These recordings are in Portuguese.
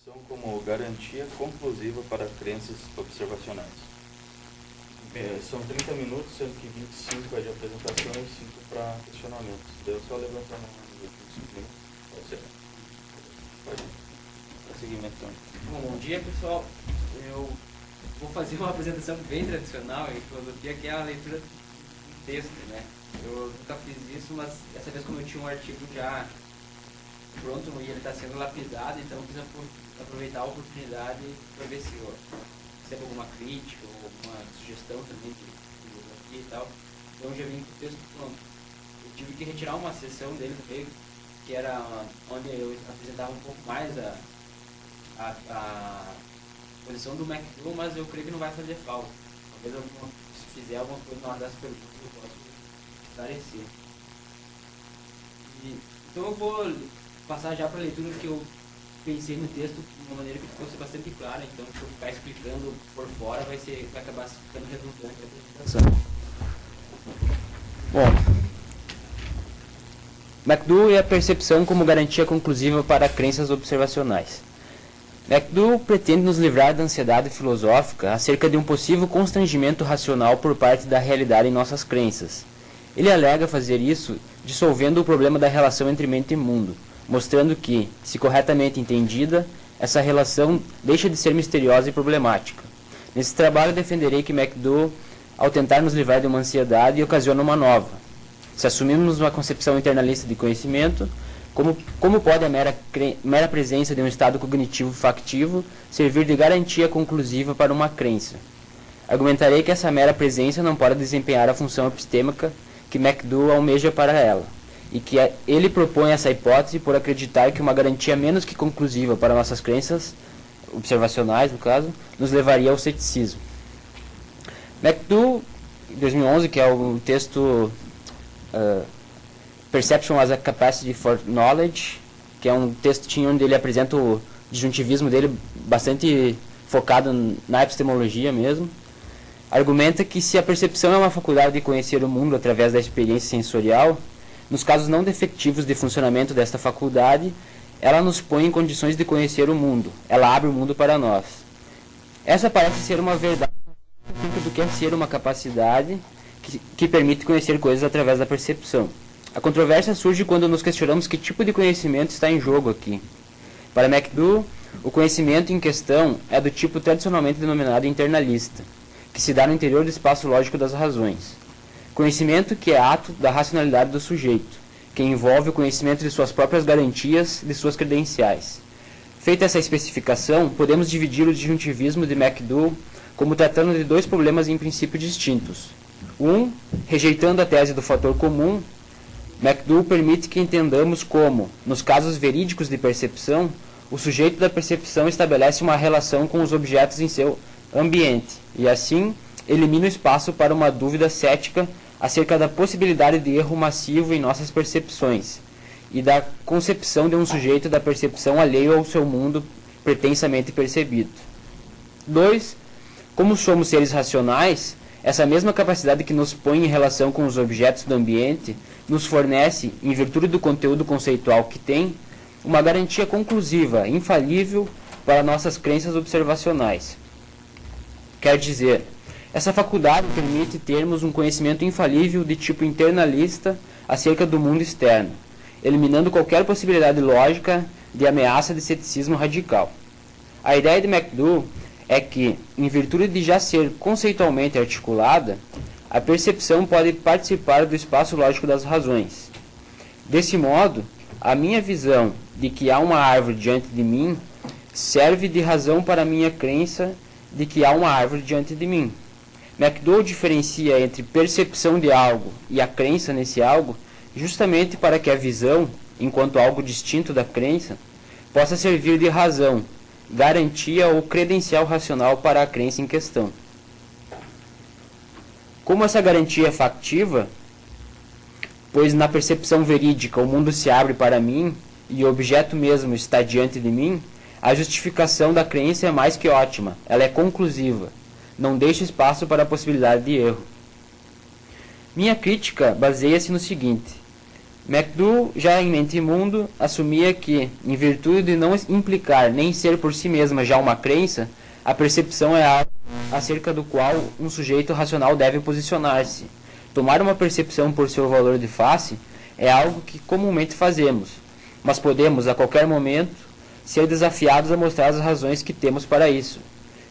percepção como garantia conclusiva para crenças observacionais. São 30 minutos, sendo que 25 é de apresentação e 5 para questionamentos. Deu só levantar a mão nos últimos 5 minutos. Pode ser. Pode ir. Seguimento então. Bom dia, pessoal. Eu vou fazer uma apresentação bem tradicional em filosofia, que é a leitura do texto, né? Eu nunca fiz isso, mas dessa vez, como eu tinha um artigo já pronto e ele está sendo lapidado, então eu quis aproveitar a oportunidade para ver se eu recebo alguma crítica ou alguma sugestão também de filosofia e tal. Então eu já vim com o texto pronto. Eu tive que retirar uma seção dele também, que era onde eu apresentava um pouco mais a posição do McDo, mas eu creio que não vai fazer falta. Talvez se fizer alguma coisa na hora das perguntas eu posso esclarecer. Então eu vou passar já para a leitura que eu pensei no texto de uma maneira que fosse bastante clara, então se eu ficar explicando por fora vai acabar ficando redundante a apresentação. Bom, McDo e a percepção como garantia conclusiva para crenças observacionais. McDo pretende nos livrar da ansiedade filosófica acerca de um possível constrangimento racional por parte da realidade em nossas crenças. Ele alega fazer isso dissolvendo o problema da relação entre mente e mundo, mostrando que, se corretamente entendida, essa relação deixa de ser misteriosa e problemática. Nesse trabalho defenderei que McDo, ao tentar nos livrar de uma ansiedade, ocasiona uma nova. Se assumirmos uma concepção internalista de conhecimento, como pode a mera presença de um estado cognitivo factivo servir de garantia conclusiva para uma crença? Argumentarei que essa mera presença não pode desempenhar a função epistêmica que McDo almeja para ela, e que ele propõe essa hipótese por acreditar que uma garantia menos que conclusiva para nossas crenças, observacionais no caso, nos levaria ao ceticismo. McDo, em 2011, que é o texto Perception as a Capacity for Knowledge, que é um textinho onde ele apresenta o disjuntivismo dele bastante focado na epistemologia mesmo, argumenta que se a percepção é uma faculdade de conhecer o mundo através da experiência sensorial, nos casos não defectivos de funcionamento desta faculdade, ela nos põe em condições de conhecer o mundo, ela abre o mundo para nós. Essa parece ser uma verdade do que é ser uma capacidade que permite conhecer coisas através da percepção. A controvérsia surge quando nos questionamos que tipo de conhecimento está em jogo aqui. Para McDo, o conhecimento em questão é do tipo tradicionalmente denominado internalista, que se dá no interior do espaço lógico das razões. Conhecimento que é ato da racionalidade do sujeito, que envolve o conhecimento de suas próprias garantias, de suas credenciais. Feita essa especificação, podemos dividir o disjuntivismo de McDo como tratando de dois problemas em princípio distintos. Rejeitando a tese do fator comum, McDo permite que entendamos como, nos casos verídicos de percepção, o sujeito da percepção estabelece uma relação com os objetos em seu ambiente, e assim elimina o espaço para uma dúvida cética acerca da possibilidade de erro massivo em nossas percepções, e da concepção de um sujeito da percepção alheio ao seu mundo pretensamente percebido. 2. Como somos seres racionais, essa mesma capacidade que nos põe em relação com os objetos do ambiente nos fornece, em virtude do conteúdo conceitual que tem, uma garantia conclusiva, infalível, para nossas crenças observacionais. Quer dizer, essa faculdade permite termos um conhecimento infalível de tipo internalista acerca do mundo externo, eliminando qualquer possibilidade lógica de ameaça de ceticismo radical. A ideia de McDo é que, em virtude de já ser conceitualmente articulada, a percepção pode participar do espaço lógico das razões. Desse modo, a minha visão de que há uma árvore diante de mim serve de razão para a minha crença de que há uma árvore diante de mim. McDo diferencia entre percepção de algo e a crença nesse algo justamente para que a visão, enquanto algo distinto da crença, possa servir de razão, garantia ou credencial racional para a crença em questão. Como essa garantia é factiva, pois na percepção verídica o mundo se abre para mim e o objeto mesmo está diante de mim, a justificação da crença é mais que ótima, ela é conclusiva, não deixa espaço para a possibilidade de erro. Minha crítica baseia-se no seguinte: McDowell, já em Mente e Mundo, assumia que, em virtude de não implicar nem ser por si mesma já uma crença, a percepção é algo acerca do qual um sujeito racional deve posicionar-se. Tomar uma percepção por seu valor de face é algo que comumente fazemos, mas podemos, a qualquer momento, ser desafiados a mostrar as razões que temos para isso.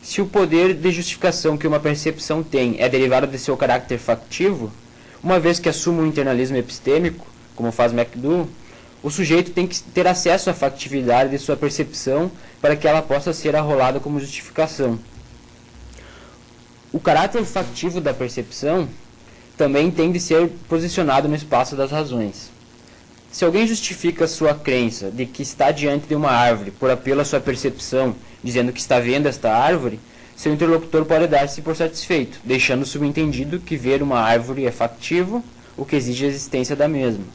Se o poder de justificação que uma percepção tem é derivado de seu caráter factivo, uma vez que assume um internalismo epistêmico, como faz McDowell, o sujeito tem que ter acesso à factividade de sua percepção para que ela possa ser arrolada como justificação. O caráter factivo da percepção também tem de ser posicionado no espaço das razões. Se alguém justifica sua crença de que está diante de uma árvore por apelo à sua percepção, dizendo que está vendo esta árvore, seu interlocutor pode dar-se por satisfeito, deixando subentendido que ver uma árvore é factivo, o que exige a existência da mesma.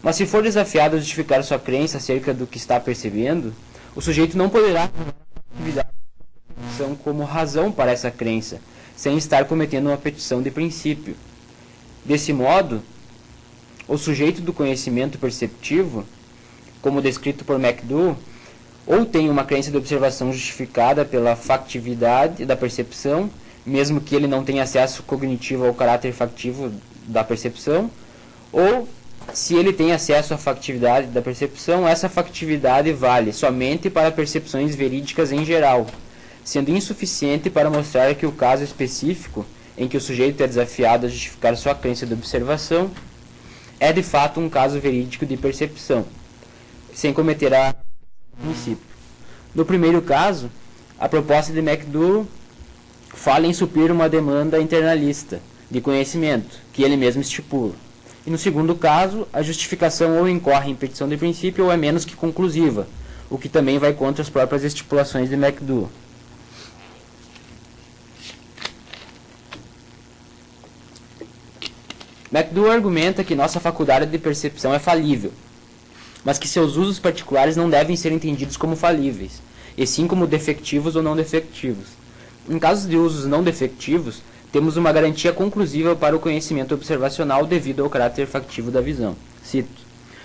Mas se for desafiado a justificar sua crença acerca do que está percebendo, o sujeito não poderá atividade como razão para essa crença, sem estar cometendo uma petição de princípio. Desse modo, o sujeito do conhecimento perceptivo, como descrito por McDowell, ou tem uma crença de observação justificada pela factividade da percepção, mesmo que ele não tenha acesso cognitivo ao caráter factivo da percepção, ou, se ele tem acesso à factividade da percepção, essa factividade vale somente para percepções verídicas em geral, sendo insuficiente para mostrar que o caso específico em que o sujeito é desafiado a justificar sua crença de observação é de fato um caso verídico de percepção, sem cometer a princípio. No primeiro caso, a proposta de McDowell fala em suprir uma demanda internalista de conhecimento, que ele mesmo estipula. E no segundo caso, a justificação ou incorre em petição de princípio ou é menos que conclusiva, o que também vai contra as próprias estipulações de McDowell. McDowell argumenta que nossa faculdade de percepção é falível, mas que seus usos particulares não devem ser entendidos como falíveis, e sim como defectivos ou não defectivos. Em casos de usos não defectivos, temos uma garantia conclusiva para o conhecimento observacional devido ao caráter factivo da visão. Cito: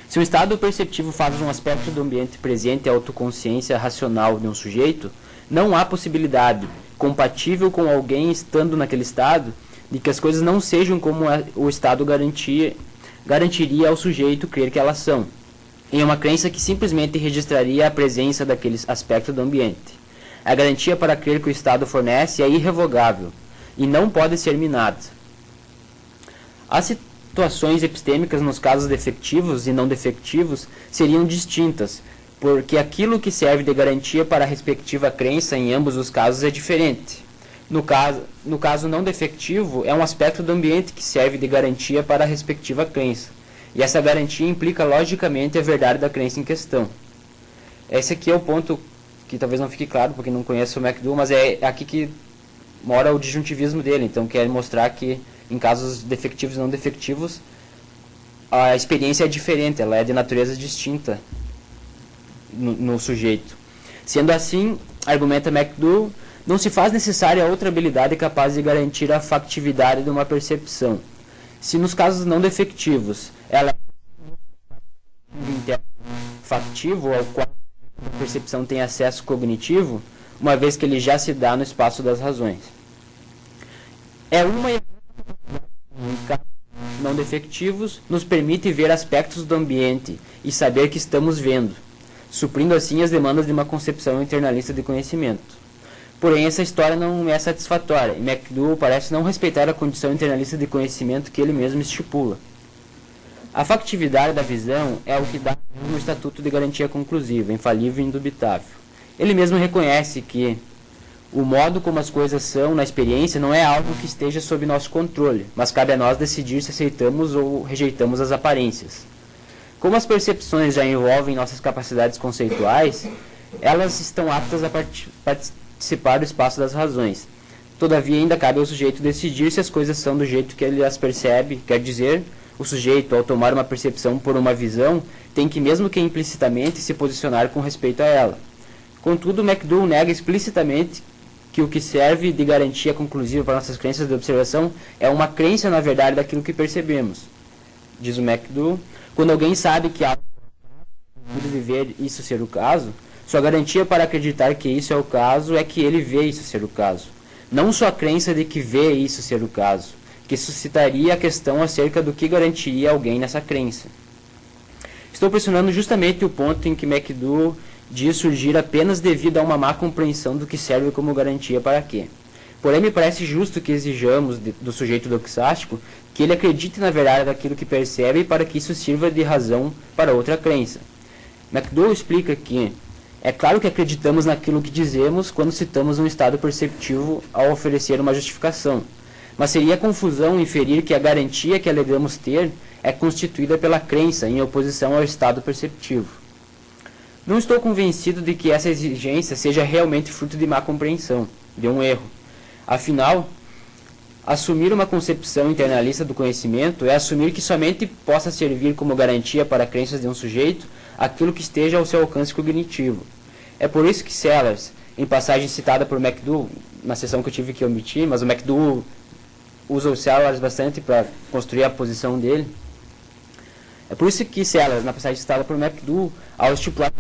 se o estado perceptivo faz um aspecto do ambiente presente à autoconsciência racional de um sujeito, não há possibilidade, compatível com alguém estando naquele estado, de que as coisas não sejam como o estado garantiria ao sujeito crer que elas são, em uma crença que simplesmente registraria a presença daquele aspecto do ambiente. A garantia para crer que o estado fornece é irrevogável e não pode ser minada. As situações epistêmicas nos casos defectivos e não defectivos seriam distintas, porque aquilo que serve de garantia para a respectiva crença em ambos os casos é diferente. No caso não defectivo, é um aspecto do ambiente que serve de garantia para a respectiva crença, e essa garantia implica logicamente a verdade da crença em questão. Esse aqui é o ponto que talvez não fique claro porque não conheço o McDowell, mas é aqui que mora o disjuntivismo dele. Então quer mostrar que em casos defectivos e não defectivos a experiência é diferente, ela é de natureza distinta no sujeito. Sendo assim, argumenta McDowell, não se faz necessária outra habilidade capaz de garantir a factividade de uma percepção. Se nos casos não defectivos ela é factivo ao qual a percepção tem acesso cognitivo, uma vez que ele já se dá no espaço das razões. É uma não defectivos nos permite ver aspectos do ambiente e saber que estamos vendo, suprindo assim as demandas de uma concepção internalista de conhecimento. Porém, essa história não é satisfatória, e McDowell parece não respeitar a condição internalista de conhecimento que ele mesmo estipula. A factividade da visão é o que dá um estatuto de garantia conclusiva, infalível e indubitável. Ele mesmo reconhece que o modo como as coisas são na experiência não é algo que esteja sob nosso controle, mas cabe a nós decidir se aceitamos ou rejeitamos as aparências. Como as percepções já envolvem nossas capacidades conceituais, elas estão aptas a participar do espaço das razões. Todavia, ainda cabe ao sujeito decidir se as coisas são do jeito que ele as percebe, quer dizer, o sujeito, ao tomar uma percepção por uma visão, tem que, mesmo que implicitamente, se posicionar com respeito a ela. Contudo, McDowell nega explicitamente que o que serve de garantia conclusiva para nossas crenças de observação é uma crença na verdade daquilo que percebemos. Diz o McDowell, Quando alguém sabe que algo pode viver isso ser o caso, sua garantia para acreditar que isso é o caso é que ele vê isso ser o caso. Não sua crença de que vê isso ser o caso, que suscitaria a questão acerca do que garantiria alguém nessa crença. Estou pressionando justamente o ponto em que McDowell diz surgir apenas devido a uma má compreensão do que serve como garantia para quê. Porém, me parece justo que exijamos do sujeito doxástico que ele acredite na verdade daquilo que percebe para que isso sirva de razão para outra crença. McDowell explica que é claro que acreditamos naquilo que dizemos quando citamos um estado perceptivo ao oferecer uma justificação, mas seria confusão inferir que a garantia que alegamos ter é constituída pela crença em oposição ao estado perceptivo. Não estou convencido de que essa exigência seja realmente fruto de má compreensão, de um erro. Afinal, assumir uma concepção internalista do conhecimento é assumir que somente possa servir como garantia para crenças de um sujeito aquilo que esteja ao seu alcance cognitivo. É por isso que Sellars, em passagem citada por McDowell, na sessão que eu tive que omitir, mas o McDowell usa o Sellars bastante para construir a posição dele. É por isso que Sellars, na passagem citada por McDowell, ao estipular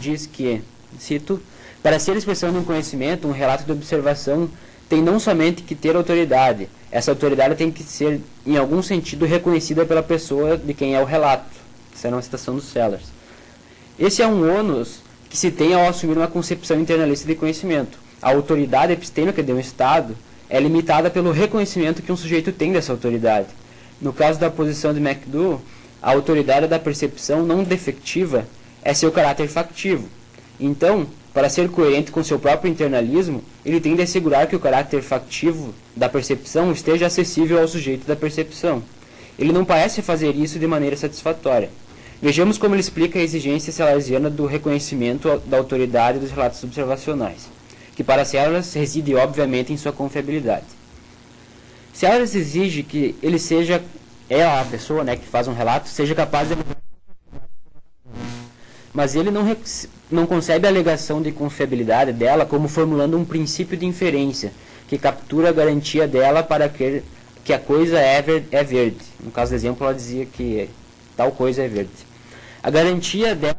diz que, cito, para ser expressão de um conhecimento, um relato de observação tem não somente que ter autoridade, essa autoridade tem que ser, em algum sentido, reconhecida pela pessoa de quem é o relato. Essa é uma citação do Sellars. Esse é um ônus que se tem ao assumir uma concepção internalista de conhecimento. A autoridade epistêmica de um Estado é limitada pelo reconhecimento que um sujeito tem dessa autoridade. No caso da posição de McDowell, a autoridade da percepção não defectiva é seu caráter factivo. Então, para ser coerente com seu próprio internalismo, ele tem de assegurar que o caráter factivo da percepção esteja acessível ao sujeito da percepção. Ele não parece fazer isso de maneira satisfatória. Vejamos como ele explica a exigência sellarsiana do reconhecimento da autoridade dos relatos observacionais, que para Sellars reside obviamente em sua confiabilidade. Sellars exige que ele seja, a pessoa que faz um relato, seja capaz de... Mas ele não concebe a alegação de confiabilidade dela como formulando um princípio de inferência, que captura a garantia dela para que a coisa é verde. No caso do exemplo, ela dizia que tal coisa é verde. A garantia dela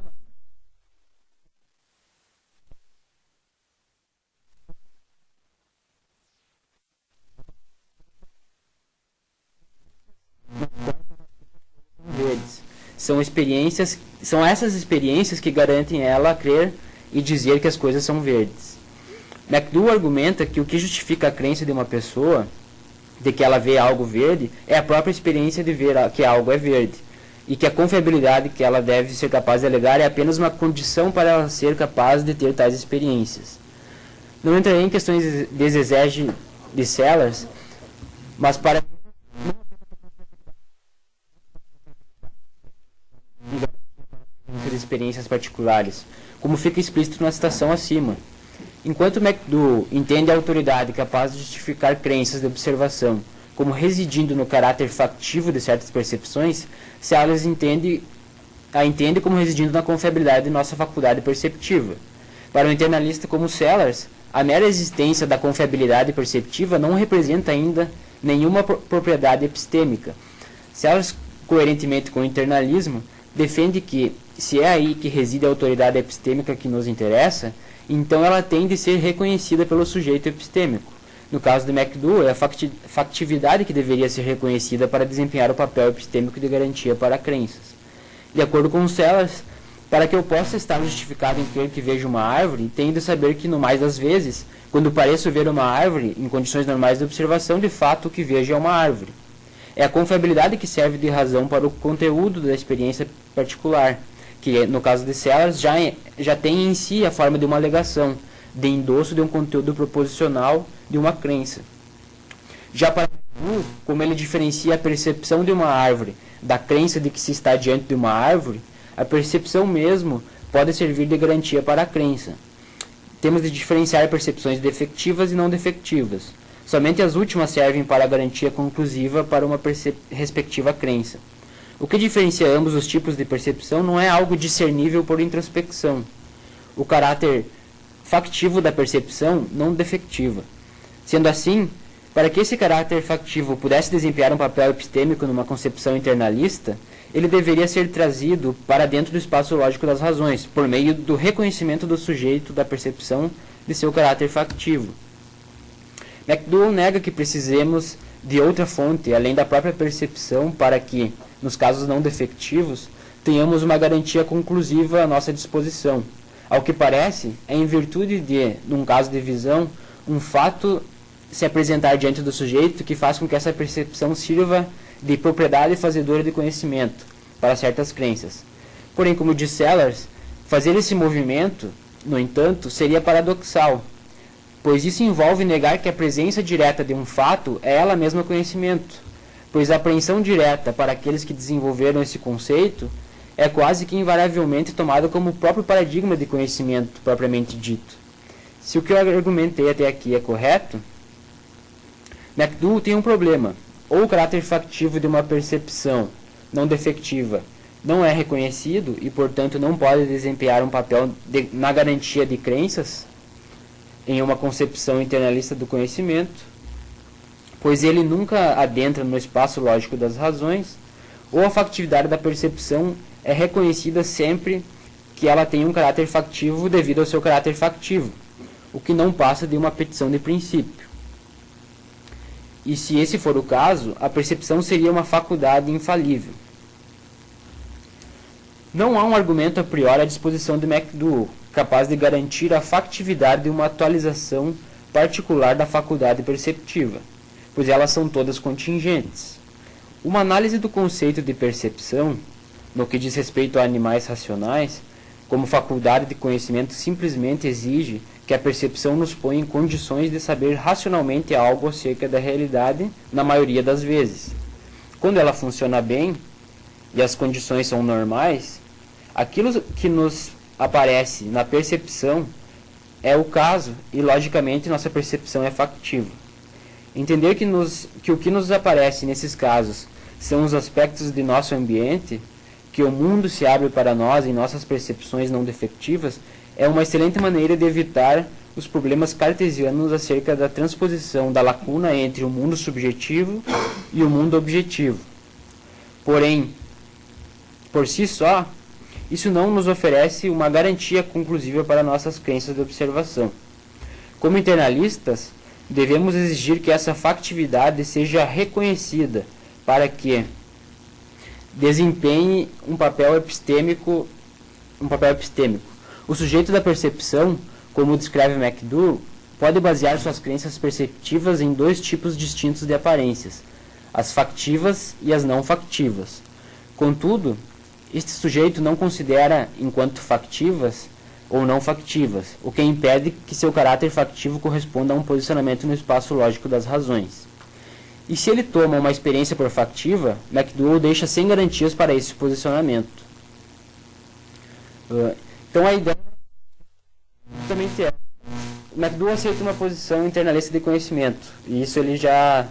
verdes. São essas experiências que garantem ela a crer e dizer que as coisas são verdes. McDowell argumenta que o que justifica a crença de uma pessoa de que ela vê algo verde é a própria experiência de ver que algo é verde, e que a confiabilidade que ela deve ser capaz de alegar é apenas uma condição para ela ser capaz de ter tais experiências. Não entrarei em questões de exegese de Sellars, mas para experiências particulares, como fica explícito na citação acima. Enquanto McDowell entende a autoridade capaz de justificar crenças de observação como residindo no caráter factivo de certas percepções, Sellars a entende como residindo na confiabilidade de nossa faculdade perceptiva. Para um internalista como Sellars, a mera existência da confiabilidade perceptiva não representa ainda nenhuma propriedade epistêmica. Sellars, coerentemente com o internalismo, defende que, se é aí que reside a autoridade epistêmica que nos interessa, então ela tem de ser reconhecida pelo sujeito epistêmico. No caso de McDowell, é a factividade que deveria ser reconhecida para desempenhar o papel epistêmico de garantia para crenças. De acordo com Sellars, para que eu possa estar justificado em crer que vejo uma árvore, tenho de saber que, no mais das vezes, quando pareço ver uma árvore, em condições normais de observação, de fato o que vejo é uma árvore. É a confiabilidade que serve de razão para o conteúdo da experiência particular, que, no caso de Sellars, já tem em si a forma de uma alegação, de endosso de um conteúdo proposicional de uma crença. Já para McDowell, como ele diferencia a percepção de uma árvore da crença de que se está diante de uma árvore, a percepção mesmo pode servir de garantia para a crença. Temos de diferenciar percepções defectivas e não defectivas. Somente as últimas servem para a garantia conclusiva para uma respectiva crença. O que diferencia ambos os tipos de percepção não é algo discernível por introspecção. O caráter factivo da percepção, não defectiva. Sendo assim, Para que esse caráter factivo pudesse desempenhar um papel epistêmico numa concepção internalista, ele deveria ser trazido para dentro do espaço lógico das razões, por meio do reconhecimento do sujeito da percepção de seu caráter factivo. McDowell nega que precisemos de outra fonte, além da própria percepção, para que, nos casos não defectivos, tenhamos uma garantia conclusiva à nossa disposição. Ao que parece, é em virtude de, num caso de visão, um fato se apresentar diante do sujeito que faz com que essa percepção sirva de propriedade fazedora de conhecimento para certas crenças. Porém, como diz Sellars, fazer esse movimento, no entanto, seria paradoxal, pois isso envolve negar que a presença direta de um fato é ela mesma conhecimento, pois a apreensão direta para aqueles que desenvolveram esse conceito é quase que invariavelmente tomada como o próprio paradigma de conhecimento propriamente dito. Se o que eu argumentei até aqui é correto, McDowell tem um problema. Ou o caráter factivo de uma percepção não defectiva não é reconhecido e, portanto, não pode desempenhar um papel na garantia de crenças em uma concepção internalista do conhecimento, pois ele nunca adentra no espaço lógico das razões, ou a factividade da percepção é reconhecida sempre que ela tem um caráter factivo devido ao seu caráter factivo, o que não passa de uma petição de princípio. E se esse for o caso, a percepção seria uma faculdade infalível. Não há um argumento a priori à disposição de McDowell capaz de garantir a factividade de uma atualização particular da faculdade perceptiva, pois elas são todas contingentes. Uma análise do conceito de percepção, no que diz respeito a animais racionais, como faculdade de conhecimento, simplesmente exige que a percepção nos põe em condições de saber racionalmente algo acerca da realidade, na maioria das vezes. Quando ela funciona bem, e as condições são normais, aquilo que nos aparece na percepção é o caso, e logicamente nossa percepção é factiva. Entender que o que nos aparece nesses casos são os aspectos de nosso ambiente, que o mundo se abre para nós em nossas percepções não defectivas, é uma excelente maneira de evitar os problemas cartesianos acerca da transposição da lacuna entre o mundo subjetivo e o mundo objetivo. Porém, por si só, isso não nos oferece uma garantia conclusiva para nossas crenças de observação. Como internalistas, devemos exigir que essa factividade seja reconhecida para que desempenhe um papel epistêmico. O sujeito da percepção, como descreve McDowell, pode basear suas crenças perceptivas em dois tipos distintos de aparências, as factivas e as não factivas. Contudo, este sujeito não considera enquanto factivas ou não factivas, o que impede que seu caráter factivo corresponda a um posicionamento no espaço lógico das razões. E se ele toma uma experiência por factiva, McDowell deixa sem garantias para esse posicionamento. Então a ideia também é, McDowell aceita uma posição internalista de conhecimento, e isso ele já,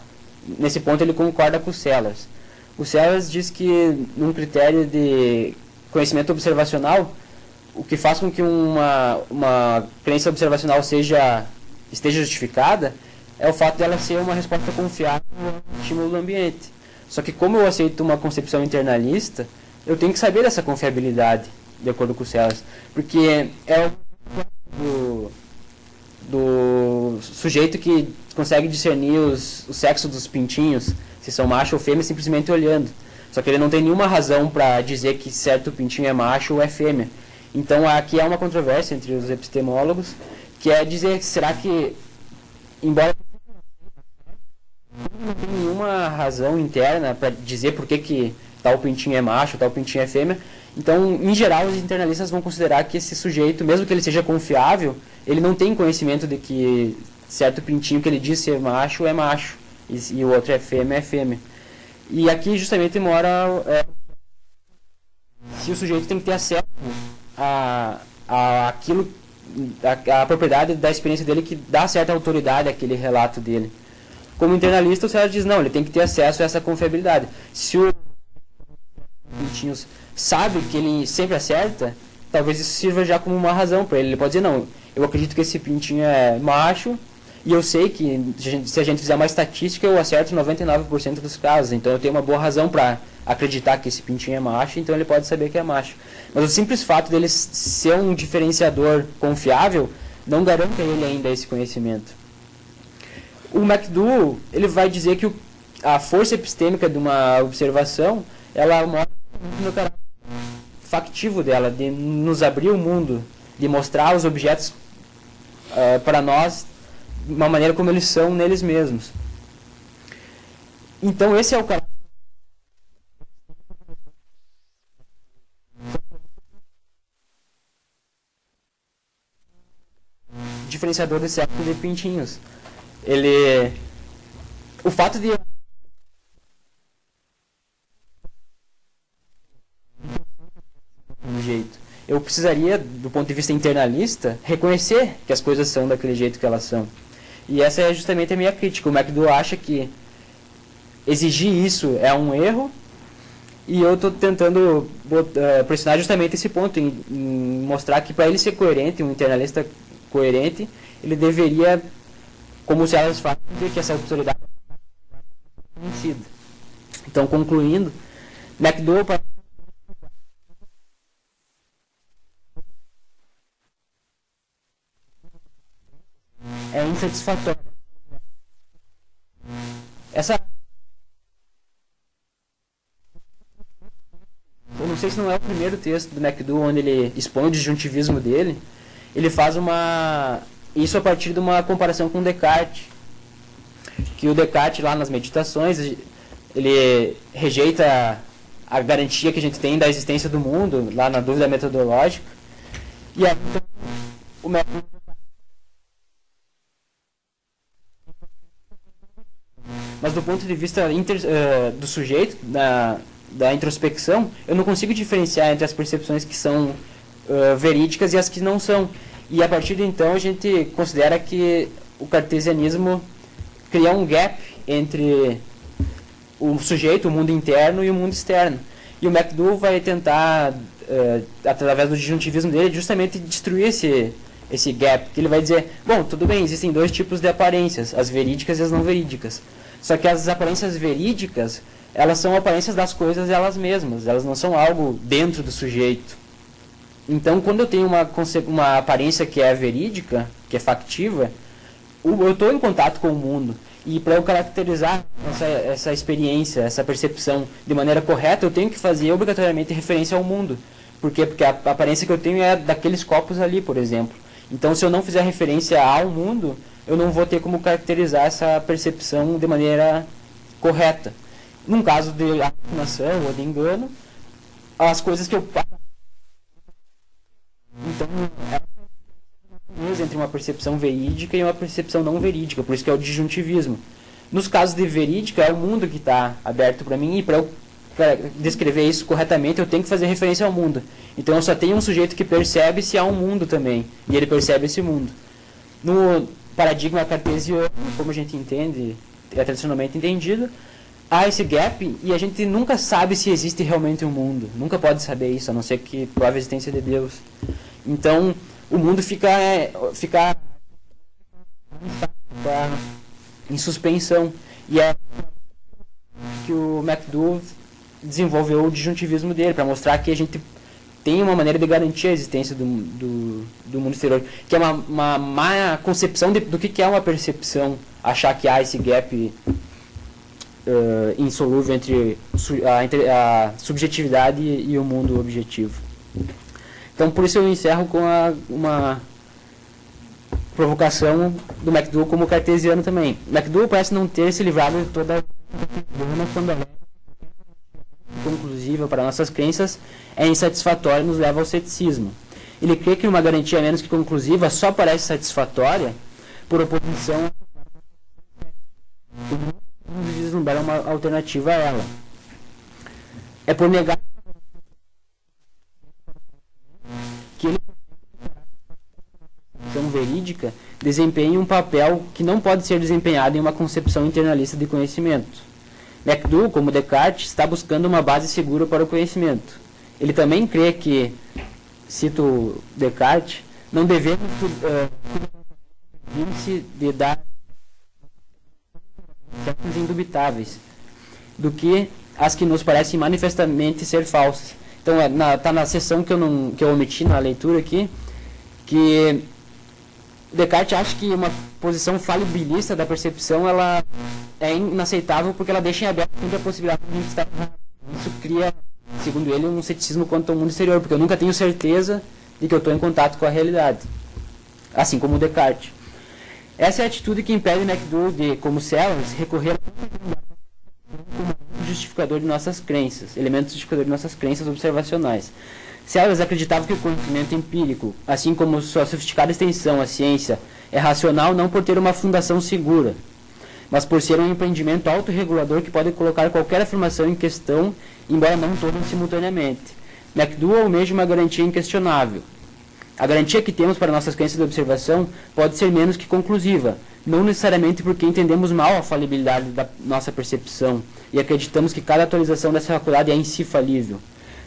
nesse ponto ele concorda com o Sellars. O Sellars diz que num critério de conhecimento observacional, o que faz com que uma crença observacional esteja justificada é o fato dela ser uma resposta confiável ao estímulo do ambiente. Só que como eu aceito uma concepção internalista, eu tenho que saber dessa confiabilidade, de acordo com o Sellars, porque é do sujeito que consegue discernir o sexo dos pintinhos, se são macho ou fêmea, simplesmente olhando. Só que ele não tem nenhuma razão para dizer que certo pintinho é macho ou é fêmea. Então aqui há uma controvérsia entre os epistemólogos, que é dizer, será que, embora não tenha nenhuma razão interna para dizer por que tal pintinho é macho, tal pintinho é fêmea, então, em geral, os internalistas vão considerar que esse sujeito, mesmo que ele seja confiável, ele não tem conhecimento de que certo pintinho que ele diz ser macho é macho, e o outro é fêmea. E aqui justamente mora se o sujeito tem que ter acesso a propriedade da experiência dele que dá certa autoridade àquele relato dele. Como internalista, o Sellars diz, não, ele tem que ter acesso a essa confiabilidade. Se o pintinhos sabe que ele sempre acerta, talvez isso sirva já como uma razão para ele. Ele pode dizer, não, eu acredito que esse pintinho é macho, E eu sei que se a gente fizer uma estatística, eu acerto 99% dos casos. Então eu tenho uma boa razão para acreditar que esse pintinho é macho, então ele pode saber que é macho. Mas o simples fato dele ser um diferenciador confiável não garante a ele ainda esse conhecimento. O McDowell, ele vai dizer que a força epistêmica de uma observação, ela mostra no caráter factivo dela, de nos abrir o mundo, de mostrar os objetos para nós de uma maneira como eles são neles mesmos. Então esse é o caráter diferenciador desse século de pintinhos. O fato de jeito, eu precisaria, do ponto de vista internalista, reconhecer que as coisas são daquele jeito que elas são. E essa é justamente a minha crítica. O McDowell acha que exigir isso é um erro, e eu estou tentando pressionar justamente esse ponto, em mostrar que para ele ser coerente, um internalista coerente, ele deveria, como se elas fazem, dizer que essa autoridade é conhecida. Então, concluindo, McDowell é insatisfatório. Eu não sei se não é o primeiro texto do McDowell onde ele expõe o disjuntivismo dele. Ele faz isso a partir de uma comparação com Descartes. Que o Descartes, lá nas Meditações, ele rejeita a garantia que a gente tem da existência do mundo, lá na dúvida metodológica. E aí, o McDowell, mas do ponto de vista do sujeito, da introspecção, eu não consigo diferenciar entre as percepções que são verídicas e as que não são. E a partir de então a gente considera que o cartesianismo cria um gap entre o sujeito, o mundo interno, e o mundo externo. E o McDowell vai tentar, através do disjuntivismo dele, justamente destruir esse gap. Que ele vai dizer, bom, tudo bem, existem dois tipos de aparências, as verídicas e as não verídicas. Só que as aparências verídicas, elas são aparências das coisas elas mesmas, elas não são algo dentro do sujeito. Então, quando eu tenho uma aparência que é verídica, que é factiva, eu estou em contato com o mundo. E para eu caracterizar essa experiência, essa percepção de maneira correta, eu tenho que fazer obrigatoriamente referência ao mundo. Por quê? Porque a aparência que eu tenho é daqueles copos ali, por exemplo. Então, se eu não fizer referência ao mundo, eu não vou ter como caracterizar essa percepção de maneira correta. Num caso de alucinação ou de engano, as coisas que eu... Então, entre uma percepção verídica e uma percepção não verídica, por isso que é o disjuntivismo. Nos casos de verídica, é o mundo que está aberto para mim, e para eu descrever isso corretamente, eu tenho que fazer referência ao mundo. Então, eu só tenho um sujeito que percebe se há um mundo também, e ele percebe esse mundo. No paradigma cartesiano, como a gente entende, é tradicionalmente entendido, há esse gap e a gente nunca sabe se existe realmente um mundo. Nunca pode saber isso, a não ser que prove a existência de Deus. Então, o mundo fica em suspensão. E é que o McDowell desenvolveu o disjuntivismo dele, para mostrar que a gente tem uma maneira de garantir a existência do mundo exterior, que é uma má concepção do que é uma percepção, achar que há esse gap insolúvel entre a subjetividade e o mundo objetivo. Então, por isso eu encerro com uma provocação do McDowell como cartesiano também. McDowell parece não ter se livrado de toda a quando a conclusiva para nossas crenças é insatisfatória e nos leva ao ceticismo. Ele crê que uma garantia menos que conclusiva só parece satisfatória por oposição a vislumbrar uma alternativa a ela. É por negar que ele verídica desempenha um papel que não pode ser desempenhado em uma concepção internalista de conhecimento. McDowell, como Descartes, está buscando uma base segura para o conhecimento. Ele também crê que, cito Descartes, não devemos de dar certas e indubitáveis, do que as que nos parecem manifestamente ser falsas. Então, está na seção que eu omiti na leitura aqui, que Descartes acha que uma posição falibilista da percepção ela é inaceitável porque ela deixa em aberto sempre a possibilidade de a gente estar errado. Isso cria, segundo ele, um ceticismo quanto ao mundo exterior, porque eu nunca tenho certeza de que eu estou em contato com a realidade, assim como Descartes. Essa é a atitude que impede McDowell de, como Sellars, recorrer como justificador de nossas crenças, elemento justificador de nossas crenças observacionais. Sellars acreditava que o conhecimento empírico, assim como sua sofisticada extensão, a ciência, é racional não por ter uma fundação segura, mas por ser um empreendimento autorregulador que pode colocar qualquer afirmação em questão, embora não todas simultaneamente. McDowell almeja uma garantia inquestionável. A garantia que temos para nossas crenças de observação pode ser menos que conclusiva, não necessariamente porque entendemos mal a falibilidade da nossa percepção e acreditamos que cada atualização dessa faculdade é em si falível.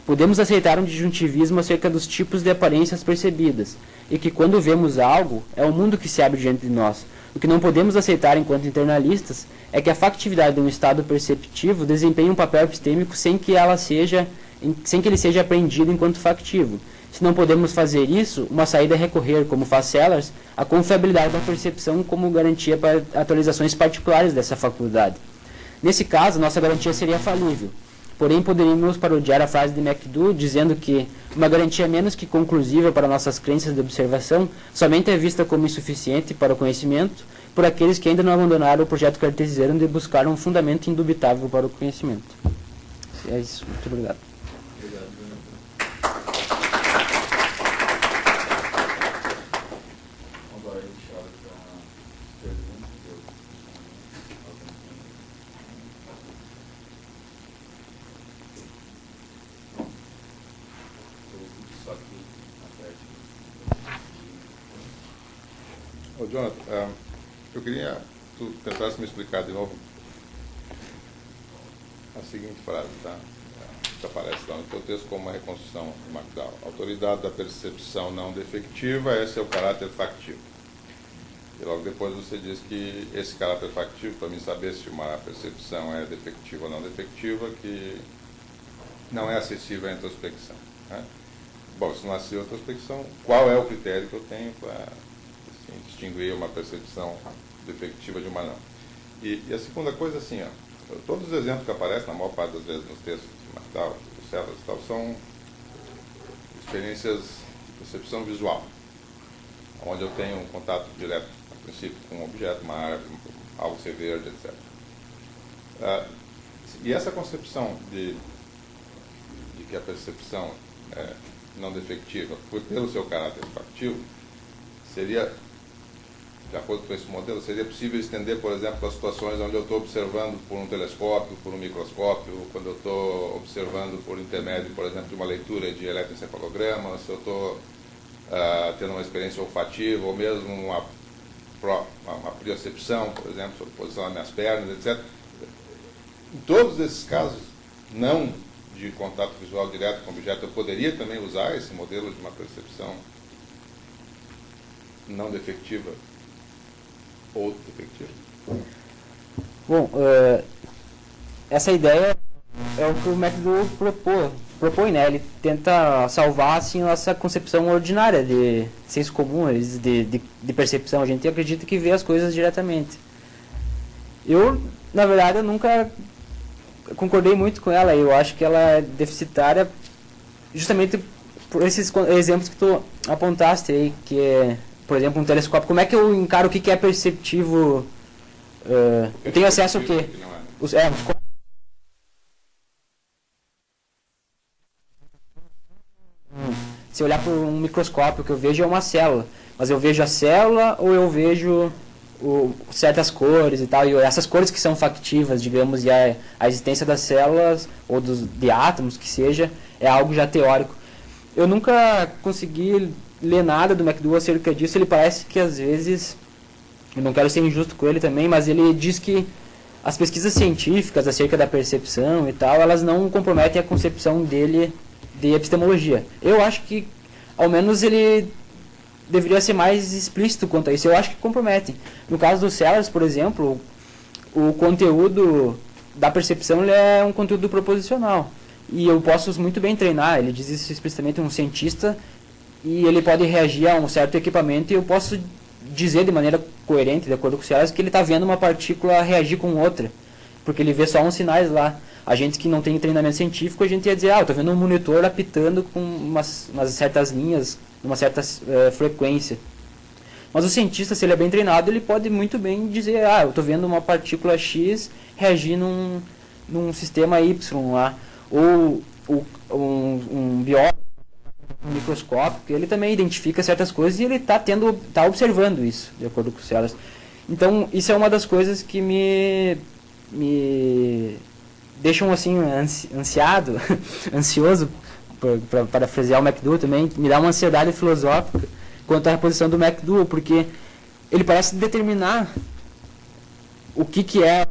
Podemos aceitar um disjuntivismo acerca dos tipos de aparências percebidas, e que quando vemos algo, é o mundo que se abre diante de nós. O que não podemos aceitar enquanto internalistas é que a factividade de um estado perceptivo desempenhe um papel epistêmico sem que ele seja apreendido enquanto factivo. Se não podemos fazer isso, uma saída é recorrer, como faz Sellars, à confiabilidade da percepção como garantia para atualizações particulares dessa faculdade. Nesse caso, nossa garantia seria falível. Porém, poderíamos parodiar a frase de McDowell dizendo que uma garantia menos que conclusiva para nossas crenças de observação somente é vista como insuficiente para o conhecimento por aqueles que ainda não abandonaram o projeto cartesiano de buscar um fundamento indubitável para o conhecimento. É isso. Muito obrigado. Ô, Jonathan, eu queria que tu tentasse me explicar de novo a seguinte frase, tá? Que aparece lá no teu texto como uma reconstrução de McDowell. Autoridade da percepção não defectiva, esse é o caráter factivo. E logo depois você diz que esse caráter factivo, para mim saber se uma percepção é defectiva ou não defectiva, que não é acessível à introspecção, né? Bom, se não é acessível à introspecção, qual é o critério que eu tenho para distinguir uma percepção defectiva de uma não? E a segunda coisa, assim, ó, todos os exemplos que aparecem, na maior parte das vezes, nos textos de McDowell, de Sellars e tal, são experiências de percepção visual, onde eu tenho um contato direto, a princípio, com um objeto, uma árvore, algo ser verde, etc. E essa concepção de que a percepção é não defectiva, pelo seu caráter factivo, seria, de acordo com esse modelo, seria possível estender, por exemplo, para situações onde eu estou observando por um telescópio, por um microscópio, quando eu estou observando por intermédio, por exemplo, de uma leitura de eletroencefalograma, se eu estou tendo uma experiência olfativa, ou mesmo uma propriocepção, por exemplo, sobre a posição das minhas pernas, etc. Em todos esses casos, não de contato visual direto com o objeto, eu poderia também usar esse modelo de uma percepção não defectiva ou defectiva? Bom, essa ideia é o que o McDowell propõe, né? Ele tenta salvar assim, nossa concepção ordinária de senso comum, de percepção. A gente acredita que vê as coisas diretamente. Eu, na verdade, eu nunca concordei muito com ela. Eu acho que ela é deficitária justamente por esses exemplos que tu apontaste aí, que é, por exemplo, um telescópio. Como é que eu encaro o que é perceptivo? Eu tenho acesso ao quê? Se eu olhar por um microscópio, o que eu vejo é uma célula. Mas eu vejo a célula ou eu vejo certas cores e tal. E essas cores que são factivas, digamos, e a existência das células ou de átomos, que seja, é algo já teórico. Eu nunca consegui ler nada do McDowell acerca disso. Ele parece que às vezes, eu não quero ser injusto com ele também, mas ele diz que as pesquisas científicas acerca da percepção e tal, elas não comprometem a concepção dele de epistemologia. Eu acho que, ao menos, ele deveria ser mais explícito quanto a isso. Eu acho que comprometem. No caso do Sellars, por exemplo, o conteúdo da percepção ele é um conteúdo proposicional. E eu posso muito bem treinar, ele diz isso explicitamente, um cientista, e ele pode reagir a um certo equipamento, e eu posso dizer de maneira coerente, de acordo com o Celas, que ele está vendo uma partícula reagir com outra, porque ele vê só uns sinais lá. A gente que não tem treinamento científico, a gente ia dizer, eu estou vendo um monitor apitando com umas certas linhas, uma certa frequência. Mas o cientista, se ele é bem treinado, ele pode muito bem dizer, eu estou vendo uma partícula X reagir num sistema Y lá. Ou um biólogo, um microscópio, ele também identifica certas coisas e ele está observando isso, de acordo com o Celas. Então, isso é uma das coisas que me deixam assim ansiado, ansioso, para parafrasear o McDowell também, me dá uma ansiedade filosófica quanto à reposição do McDowell, porque ele parece determinar o que é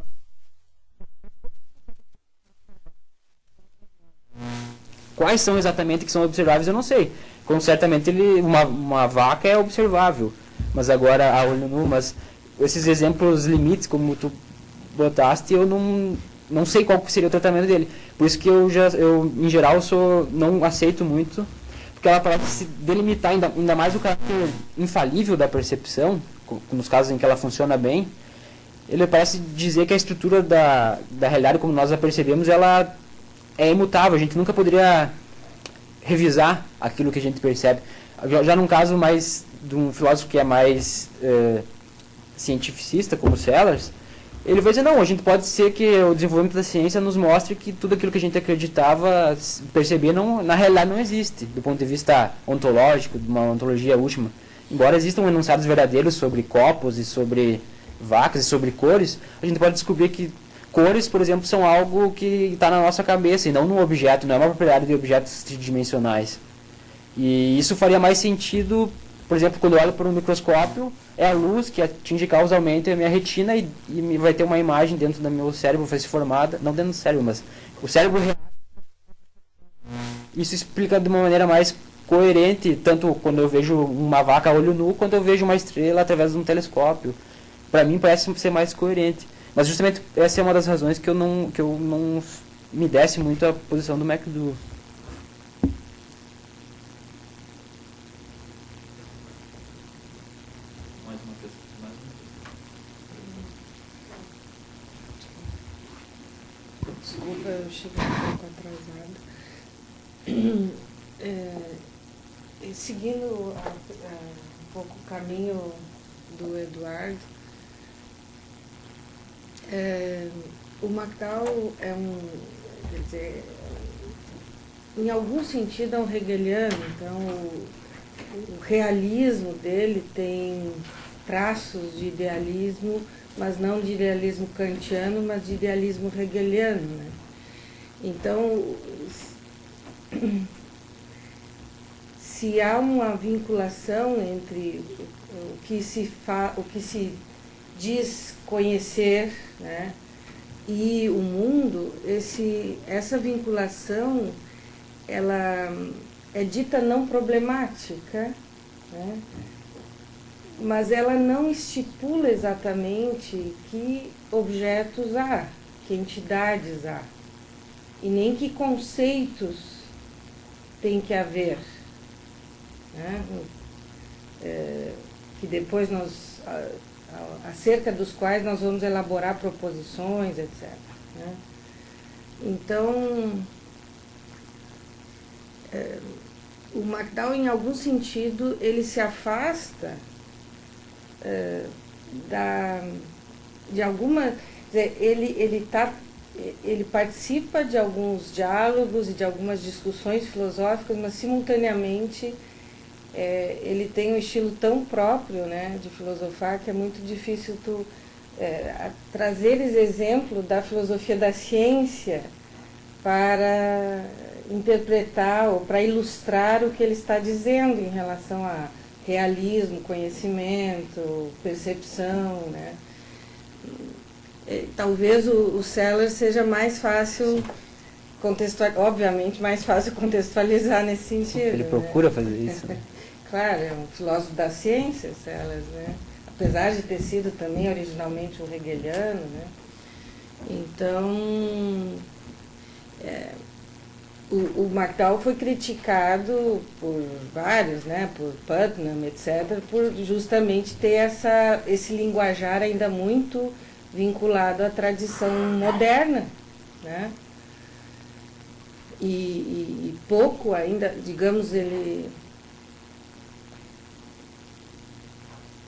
quais são exatamente que são observáveis, eu não sei. Como certamente uma vaca é observável, mas agora a olho nu, mas esses exemplos limites, como tu botaste, eu não sei qual seria o tratamento dele. Por isso que eu em geral, não aceito muito, porque ela parece se delimitar ainda mais o caráter infalível da percepção, nos casos em que ela funciona bem. Ele parece dizer que a estrutura da realidade, como nós a percebemos, ela é imutável, a gente nunca poderia revisar aquilo que a gente percebe. Já num caso mais de um filósofo que é mais cientificista, como Sellars, ele vai dizer, não, a gente pode ser que o desenvolvimento da ciência nos mostre que tudo aquilo que a gente acreditava perceber, na realidade não existe, do ponto de vista ontológico, de uma ontologia última. Embora existam enunciados verdadeiros sobre copos e sobre vacas e sobre cores, a gente pode descobrir que cores, por exemplo, são algo que está na nossa cabeça e não no objeto, não é uma propriedade de objetos tridimensionais. E isso faria mais sentido, por exemplo, quando eu olho para um microscópio, é a luz que atinge causalmente a minha retina e vai ter uma imagem dentro do meu cérebro, vai se formada, não dentro do cérebro, mas o cérebro real. Isso explica de uma maneira mais coerente, tanto quando eu vejo uma vaca a olho nu, quanto eu vejo uma estrela através de um telescópio. Para mim parece ser mais coerente. Mas justamente essa é uma das razões que eu não me desse muito a posição do McDowell. Mais uma questão. Desculpa, eu cheguei um pouco atrasada. Seguindo um pouco o caminho do Eduardo, o McDowell quer dizer, em algum sentido é um hegeliano, então o realismo dele tem traços de idealismo, mas não de idealismo kantiano, mas de idealismo hegeliano, né? Então, se há uma vinculação entre o que se diz conhecer, né, e o mundo, essa vinculação ela é dita não problemática, né, mas ela não estipula exatamente que objetos há, que entidades há, e nem que conceitos tem que haver, né, que depois acerca dos quais nós vamos elaborar proposições, etc., né? Então, o McDowell, em algum sentido, ele se afasta de alguma... Quer dizer, ele participa de alguns diálogos e de algumas discussões filosóficas, mas, simultaneamente, ele tem um estilo tão próprio, né, de filosofar, que é muito difícil trazeres exemplo da filosofia da ciência para interpretar ou para ilustrar o que ele está dizendo em relação a realismo, conhecimento, percepção, né. Talvez o Sellars seja mais fácil obviamente mais fácil contextualizar nesse sentido. Ele procura fazer isso, né? Claro, é um filósofo da ciência, Sellars, né? Apesar de ter sido também originalmente um hegeliano, né? Então, o McDowell foi criticado por vários, né, por Putnam, etc., por justamente ter esse linguajar ainda muito vinculado à tradição moderna, né? E pouco ainda, digamos,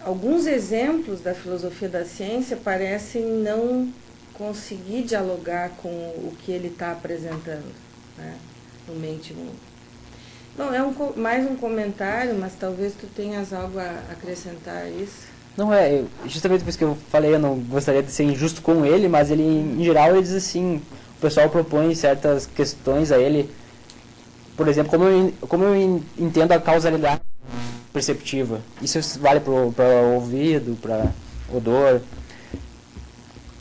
alguns exemplos da filosofia da ciência parecem não conseguir dialogar com o que ele está apresentando, né, no Mente e Mundo. Bom, mais um comentário, mas talvez tu tenhas algo a acrescentar a isso. Não, justamente por isso que eu falei, eu não gostaria de ser injusto com ele, mas ele, em geral, ele diz assim, o pessoal propõe certas questões a ele, por exemplo, como eu entendo a causalidade perceptiva. Isso vale para ouvido, para odor.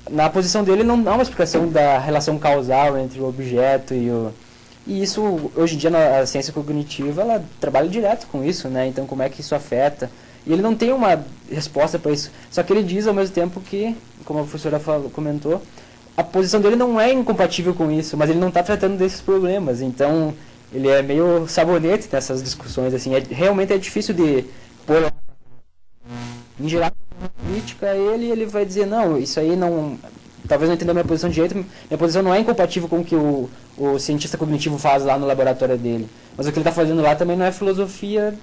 Na posição dele não há uma explicação da relação causal entre o objeto e isso, hoje em dia, a ciência cognitiva, ela trabalha direto com isso, né? Então, como é que isso afeta? E ele não tem uma resposta para isso. Só que ele diz, ao mesmo tempo, que, como a professora comentou, a posição dele não é incompatível com isso, mas ele não está tratando desses problemas. Então, ele é meio sabonete nessas discussões, assim. Realmente é difícil de pôr em geral crítica a ele vai dizer, não, isso aí não... Talvez não entenda a minha posição de jeito, minha posição não é incompatível com o que o cientista cognitivo faz lá no laboratório dele. Mas o que ele está fazendo lá também não é filosofia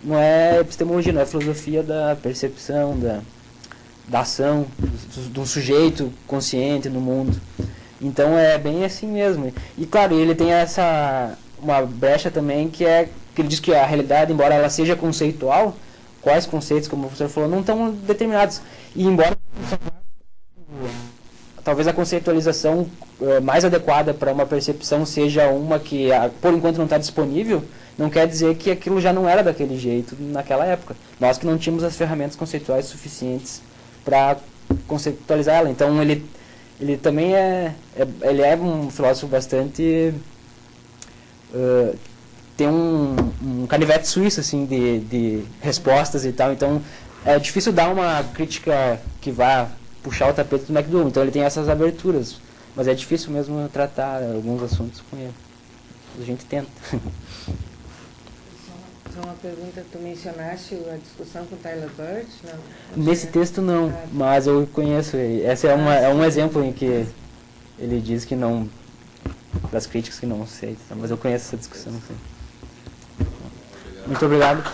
não é epistemologia, não é filosofia da percepção, da ação, do sujeito consciente no mundo. Então é bem assim mesmo. E claro, ele tem uma brecha também que ele diz que a realidade, embora ela seja conceitual, quais conceitos, como o professor falou, não estão determinados. E embora talvez a conceitualização mais adequada para uma percepção seja uma que por enquanto não está disponível, não quer dizer que aquilo já não era daquele jeito naquela época. Nós que não tínhamos as ferramentas conceituais suficientes para conceitualizar ela. Então ele também ele é um filósofo bastante tem um canivete suíço assim de respostas e tal. Então é difícil dar uma crítica que vá puxar o tapete do McDowell. Então ele tem essas aberturas, mas é difícil mesmo tratar alguns assuntos com ele. A gente tenta. Só uma pergunta, tu mencionaste a discussão com Tyler Birch? Não, nesse texto não, mas eu conheço ele. Esse é um exemplo em que ele diz que não, das críticas que não aceita, mas eu conheço essa discussão. Sim. Muito obrigado.